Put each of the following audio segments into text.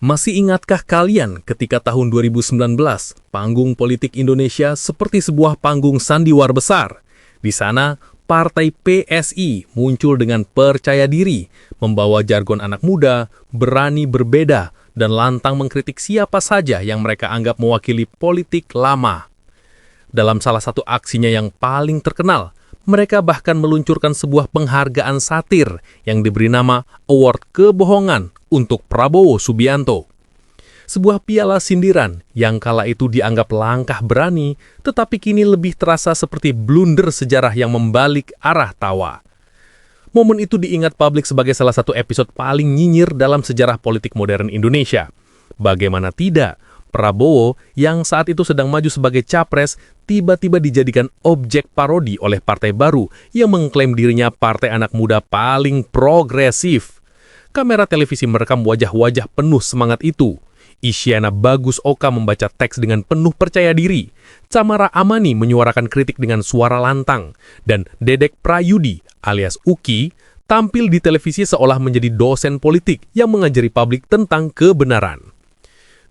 Masih ingatkah kalian ketika tahun 2019, panggung politik Indonesia seperti sebuah panggung sandiwara besar? Di sana, Partai PSI muncul dengan percaya diri, membawa jargon anak muda, berani berbeda, dan lantang mengkritik siapa saja yang mereka anggap mewakili politik lama. Dalam salah satu aksinya yang paling terkenal, mereka bahkan meluncurkan sebuah penghargaan satir yang diberi nama Award Kebohongan untuk Prabowo Subianto. Sebuah piala sindiran yang kala itu dianggap langkah berani, tetapi kini lebih terasa seperti blunder sejarah yang membalik arah tawa. Momen itu diingat publik sebagai salah satu episode paling nyinyir dalam sejarah politik modern Indonesia. Bagaimana tidak, Prabowo yang saat itu sedang maju sebagai capres tiba-tiba dijadikan objek parodi oleh partai baru yang mengklaim dirinya partai anak muda paling progresif. Kamera televisi merekam wajah-wajah penuh semangat itu. Isyana Bagus Oka membaca teks dengan penuh percaya diri. Camara Amani menyuarakan kritik dengan suara lantang. Dan Dedek Prayudi alias Uki tampil di televisi seolah menjadi dosen politik yang mengajari publik tentang kebenaran.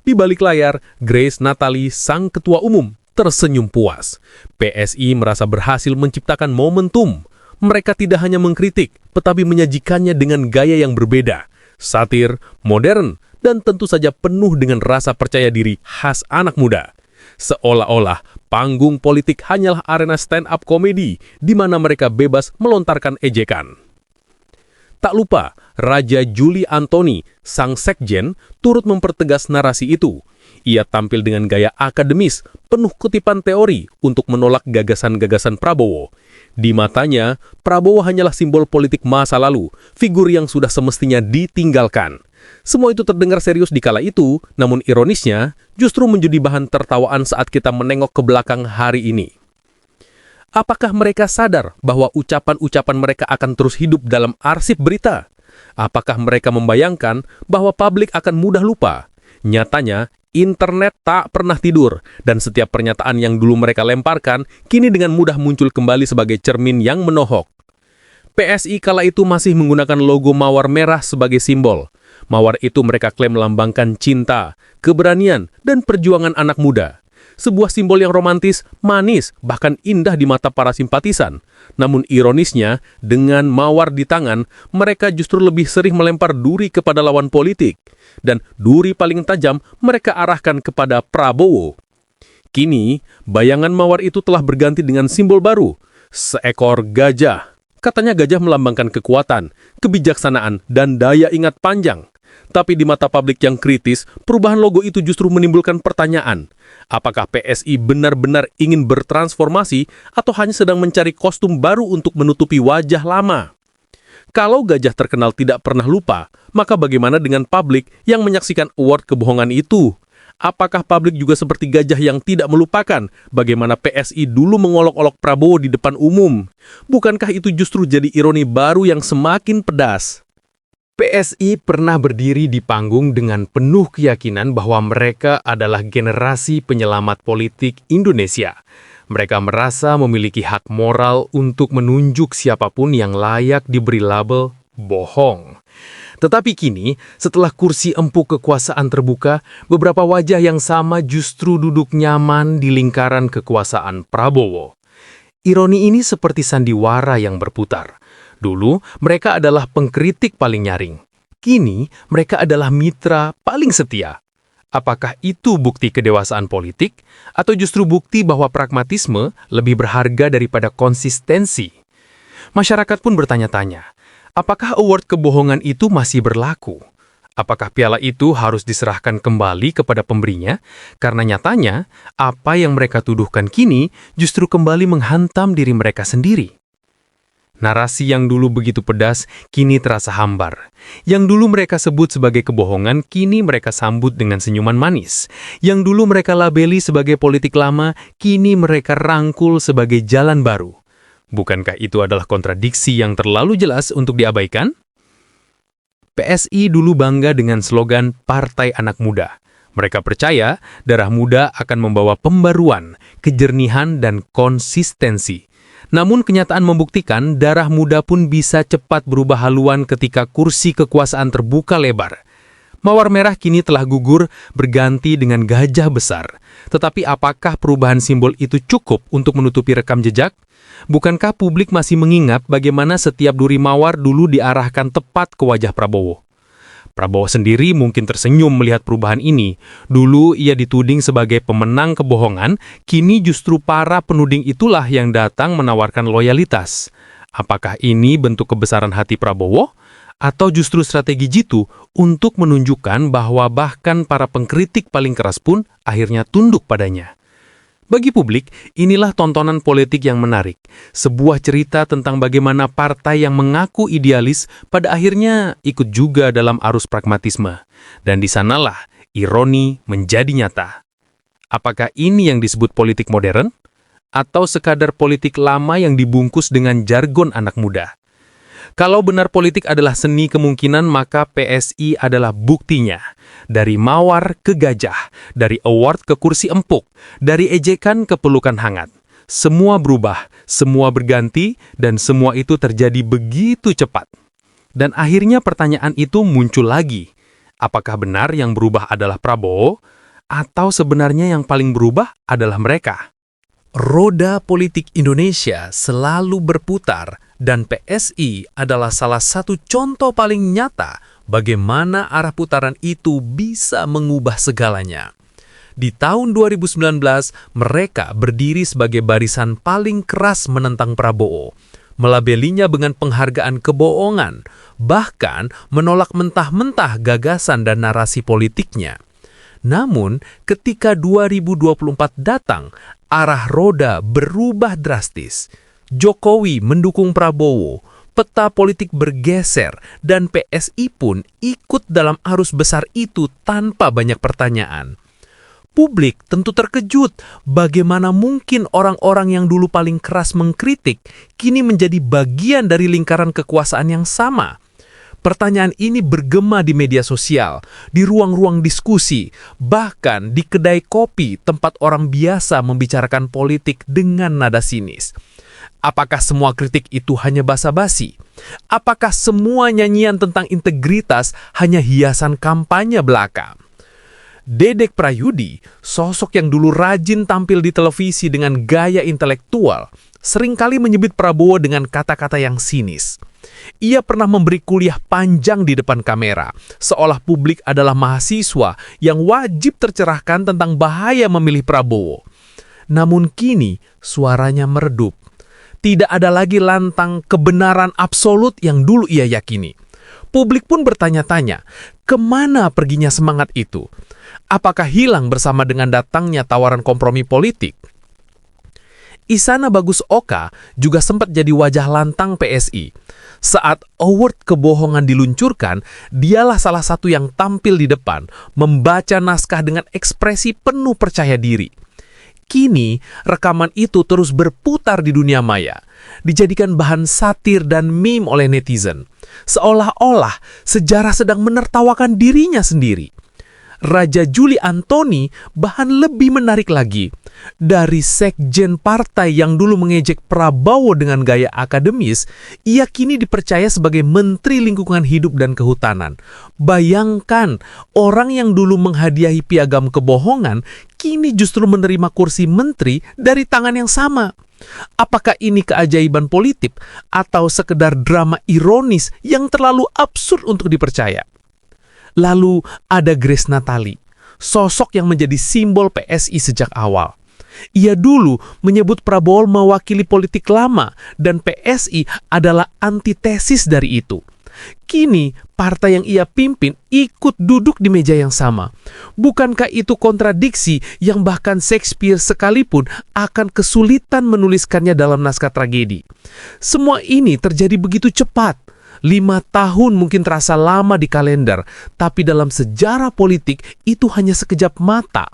Di balik layar, Grace Natali, sang ketua umum, tersenyum puas. PSI merasa berhasil menciptakan momentum. Mereka tidak hanya mengkritik, tetapi menyajikannya dengan gaya yang berbeda. Satir, modern, dan tentu saja penuh dengan rasa percaya diri khas anak muda. Seolah-olah panggung politik hanyalah arena stand-up komedi di mana mereka bebas melontarkan ejekan. Tak lupa, Raja Juli Antoni, sang sekjen, turut mempertegas narasi itu. Ia tampil dengan gaya akademis, penuh kutipan teori untuk menolak gagasan-gagasan Prabowo. Di matanya, Prabowo hanyalah simbol politik masa lalu, figur yang sudah semestinya ditinggalkan. Semua itu terdengar serius di kala itu, namun ironisnya justru menjadi bahan tertawaan saat kita menengok ke belakang hari ini. Apakah mereka sadar bahwa ucapan-ucapan mereka akan terus hidup dalam arsip berita? Apakah mereka membayangkan bahwa publik akan mudah lupa? Nyatanya, internet tak pernah tidur, dan setiap pernyataan yang dulu mereka lemparkan, kini dengan mudah muncul kembali sebagai cermin yang menohok. PSI kala itu masih menggunakan logo mawar merah sebagai simbol. Mawar itu mereka klaim melambangkan cinta, keberanian, dan perjuangan anak muda. Sebuah simbol yang romantis, manis, bahkan indah di mata para simpatisan. Namun ironisnya, dengan mawar di tangan, mereka justru lebih sering melempar duri kepada lawan politik. Dan duri paling tajam mereka arahkan kepada Prabowo. Kini, bayangan mawar itu telah berganti dengan simbol baru, seekor gajah. Katanya gajah melambangkan kekuatan, kebijaksanaan, dan daya ingat panjang. Tapi di mata publik yang kritis, perubahan logo itu justru menimbulkan pertanyaan. Apakah PSI benar-benar ingin bertransformasi atau hanya sedang mencari kostum baru untuk menutupi wajah lama? Kalau gajah terkenal tidak pernah lupa, maka bagaimana dengan publik yang menyaksikan award kebohongan itu? Apakah publik juga seperti gajah yang tidak melupakan bagaimana PSI dulu mengolok-olok Prabowo di depan umum? Bukankah itu justru jadi ironi baru yang semakin pedas? PSI pernah berdiri di panggung dengan penuh keyakinan bahwa mereka adalah generasi penyelamat politik Indonesia. Mereka merasa memiliki hak moral untuk menunjuk siapapun yang layak diberi label bohong. Tetapi kini, setelah kursi empuk kekuasaan terbuka, beberapa wajah yang sama justru duduk nyaman di lingkaran kekuasaan Prabowo. Ironi ini seperti sandiwara yang berputar. Dulu, mereka adalah pengkritik paling nyaring. Kini, mereka adalah mitra paling setia. Apakah itu bukti kedewasaan politik, atau justru bukti bahwa pragmatisme lebih berharga daripada konsistensi? Masyarakat pun bertanya-tanya, apakah award kebohongan itu masih berlaku? Apakah piala itu harus diserahkan kembali kepada pemberinya? Karena nyatanya, apa yang mereka tuduhkan kini justru kembali menghantam diri mereka sendiri. Narasi yang dulu begitu pedas, kini terasa hambar. Yang dulu mereka sebut sebagai kebohongan, kini mereka sambut dengan senyuman manis. Yang dulu mereka labeli sebagai politik lama, kini mereka rangkul sebagai jalan baru. Bukankah itu adalah kontradiksi yang terlalu jelas untuk diabaikan? PSI dulu bangga dengan slogan Partai Anak Muda. Mereka percaya darah muda akan membawa pembaruan, kejernihan, dan konsistensi. Namun kenyataan membuktikan darah muda pun bisa cepat berubah haluan ketika kursi kekuasaan terbuka lebar. Mawar merah kini telah gugur berganti dengan gajah besar. Tetapi apakah perubahan simbol itu cukup untuk menutupi rekam jejak? Bukankah publik masih mengingat bagaimana setiap duri mawar dulu diarahkan tepat ke wajah Prabowo? Prabowo sendiri mungkin tersenyum melihat perubahan ini. Dulu ia dituding sebagai pemenang kebohongan, kini justru para penuding itulah yang datang menawarkan loyalitas. Apakah ini bentuk kebesaran hati Prabowo? Atau justru strategi jitu untuk menunjukkan bahwa bahkan para pengkritik paling keras pun akhirnya tunduk padanya? Bagi publik, inilah tontonan politik yang menarik. Sebuah cerita tentang bagaimana partai yang mengaku idealis pada akhirnya ikut juga dalam arus pragmatisme. Dan di sanalah ironi menjadi nyata. Apakah ini yang disebut politik modern? Atau sekadar politik lama yang dibungkus dengan jargon anak muda? Kalau benar politik adalah seni kemungkinan, maka PSI adalah buktinya. Dari mawar ke gajah, dari award ke kursi empuk, dari ejekan ke pelukan hangat. Semua berubah, semua berganti, dan semua itu terjadi begitu cepat. Dan akhirnya pertanyaan itu muncul lagi. Apakah benar yang berubah adalah Prabowo? Atau sebenarnya yang paling berubah adalah mereka? Roda politik Indonesia selalu berputar, dan PSI adalah salah satu contoh paling nyata bagaimana arah putaran itu bisa mengubah segalanya. Di tahun 2019, mereka berdiri sebagai barisan paling keras menentang Prabowo, melabelinya dengan penghargaan kebohongan, bahkan menolak mentah-mentah gagasan dan narasi politiknya. Namun, ketika 2024 datang, arah roda berubah drastis. Jokowi mendukung Prabowo, peta politik bergeser, dan PSI pun ikut dalam arus besar itu tanpa banyak pertanyaan. Publik tentu terkejut bagaimana mungkin orang-orang yang dulu paling keras mengkritik kini menjadi bagian dari lingkaran kekuasaan yang sama. Pertanyaan ini bergema di media sosial, di ruang-ruang diskusi, bahkan di kedai kopi tempat orang biasa membicarakan politik dengan nada sinis. Apakah semua kritik itu hanya basa-basi? Apakah semua nyanyian tentang integritas hanya hiasan kampanye belaka? Dedek Prayudi, sosok yang dulu rajin tampil di televisi dengan gaya intelektual, seringkali menyebut Prabowo dengan kata-kata yang sinis. Ia pernah memberi kuliah panjang di depan kamera, seolah publik adalah mahasiswa yang wajib tercerahkan tentang bahaya memilih Prabowo. Namun kini suaranya meredup. Tidak ada lagi lantang kebenaran absolut yang dulu ia yakini. Publik pun bertanya-tanya, kemana perginya semangat itu? Apakah hilang bersama dengan datangnya tawaran kompromi politik? Isana Bagus Oka juga sempat jadi wajah lantang PSI. Saat award kebohongan diluncurkan, dialah salah satu yang tampil di depan, membaca naskah dengan ekspresi penuh percaya diri. Kini, rekaman itu terus berputar di dunia maya, dijadikan bahan satir dan meme oleh netizen. Seolah-olah sejarah sedang menertawakan dirinya sendiri. Raja Juli Antoni bahkan lebih menarik lagi. Dari sekjen partai yang dulu mengejek Prabowo dengan gaya akademis, ia kini dipercaya sebagai Menteri Lingkungan Hidup dan Kehutanan. Bayangkan, orang yang dulu menghadiahi piagam kebohongan, kini justru menerima kursi menteri dari tangan yang sama. Apakah ini keajaiban politik atau sekedar drama ironis yang terlalu absurd untuk dipercaya? Lalu ada Grace Natali, sosok yang menjadi simbol PSI sejak awal. Ia dulu menyebut Prabowo mewakili politik lama dan PSI adalah antitesis dari itu. Kini, partai yang ia pimpin ikut duduk di meja yang sama. Bukankah itu kontradiksi yang bahkan Shakespeare sekalipun akan kesulitan menuliskannya dalam naskah tragedi? Semua ini terjadi begitu cepat. 5 tahun mungkin terasa lama di kalender, tapi dalam sejarah politik itu hanya sekejap mata.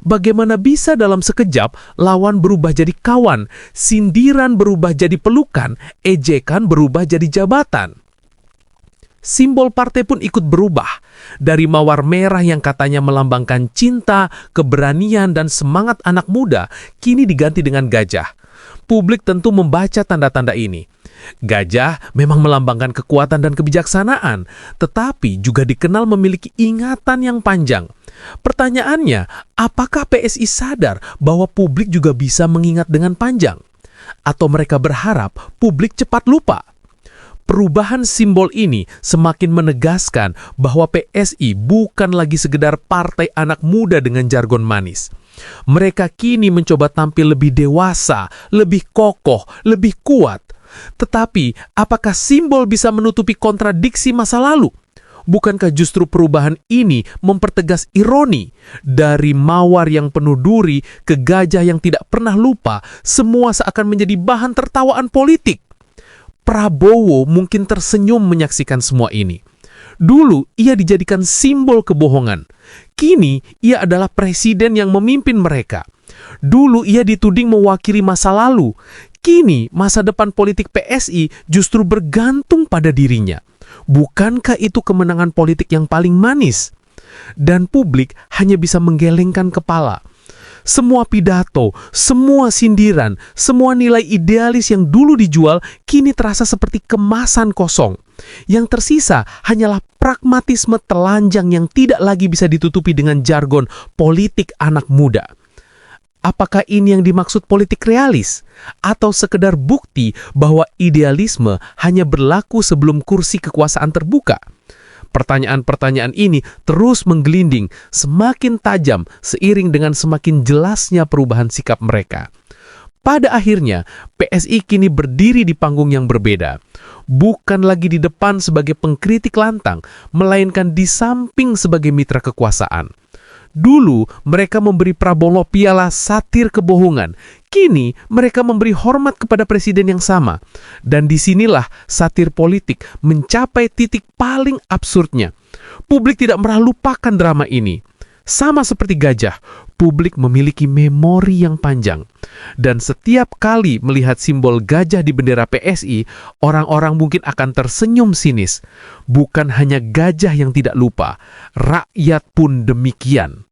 Bagaimana bisa dalam sekejap lawan berubah jadi kawan, sindiran berubah jadi pelukan, ejekan berubah jadi jabatan? Simbol partai pun ikut berubah. Dari mawar merah yang katanya melambangkan cinta, keberanian, dan semangat anak muda, kini diganti dengan gajah. Publik tentu membaca tanda-tanda ini. Gajah memang melambangkan kekuatan dan kebijaksanaan, tetapi juga dikenal memiliki ingatan yang panjang. Pertanyaannya, apakah PSI sadar bahwa publik juga bisa mengingat dengan panjang? Atau mereka berharap publik cepat lupa? Perubahan simbol ini semakin menegaskan bahwa PSI bukan lagi sekedar partai anak muda dengan jargon manis. Mereka kini mencoba tampil lebih dewasa, lebih kokoh, lebih kuat. Tetapi, apakah simbol bisa menutupi kontradiksi masa lalu? Bukankah justru perubahan ini mempertegas ironi? Dari mawar yang penuh duri ke gajah yang tidak pernah lupa, semua seakan menjadi bahan tertawaan politik. Prabowo mungkin tersenyum menyaksikan semua ini. Dulu ia dijadikan simbol kebohongan. Kini ia adalah presiden yang memimpin mereka. Dulu ia dituding mewakili masa lalu. Kini masa depan politik PSI justru bergantung pada dirinya. Bukankah itu kemenangan politik yang paling manis? Dan publik hanya bisa menggelengkan kepala. Semua pidato, semua sindiran, semua nilai idealis yang dulu dijual kini terasa seperti kemasan kosong. Yang tersisa hanyalah pragmatisme telanjang yang tidak lagi bisa ditutupi dengan jargon politik anak muda. Apakah ini yang dimaksud politik realis? Atau sekedar bukti bahwa idealisme hanya berlaku sebelum kursi kekuasaan terbuka? Pertanyaan-pertanyaan ini terus menggelinding, semakin tajam seiring dengan semakin jelasnya perubahan sikap mereka. Pada akhirnya, PSI kini berdiri di panggung yang berbeda. Bukan lagi di depan sebagai pengkritik lantang, melainkan di samping sebagai mitra kekuasaan. Dulu mereka memberi Prabowo piala satir kebohongan. Kini mereka memberi hormat kepada presiden yang sama. Dan disinilah satir politik mencapai titik paling absurdnya. Publik tidak pernah lupakan drama ini. Sama seperti gajah, publik memiliki memori yang panjang. Dan setiap kali melihat simbol gajah di bendera PSI, orang-orang mungkin akan tersenyum sinis. Bukan hanya gajah yang tidak lupa, rakyat pun demikian.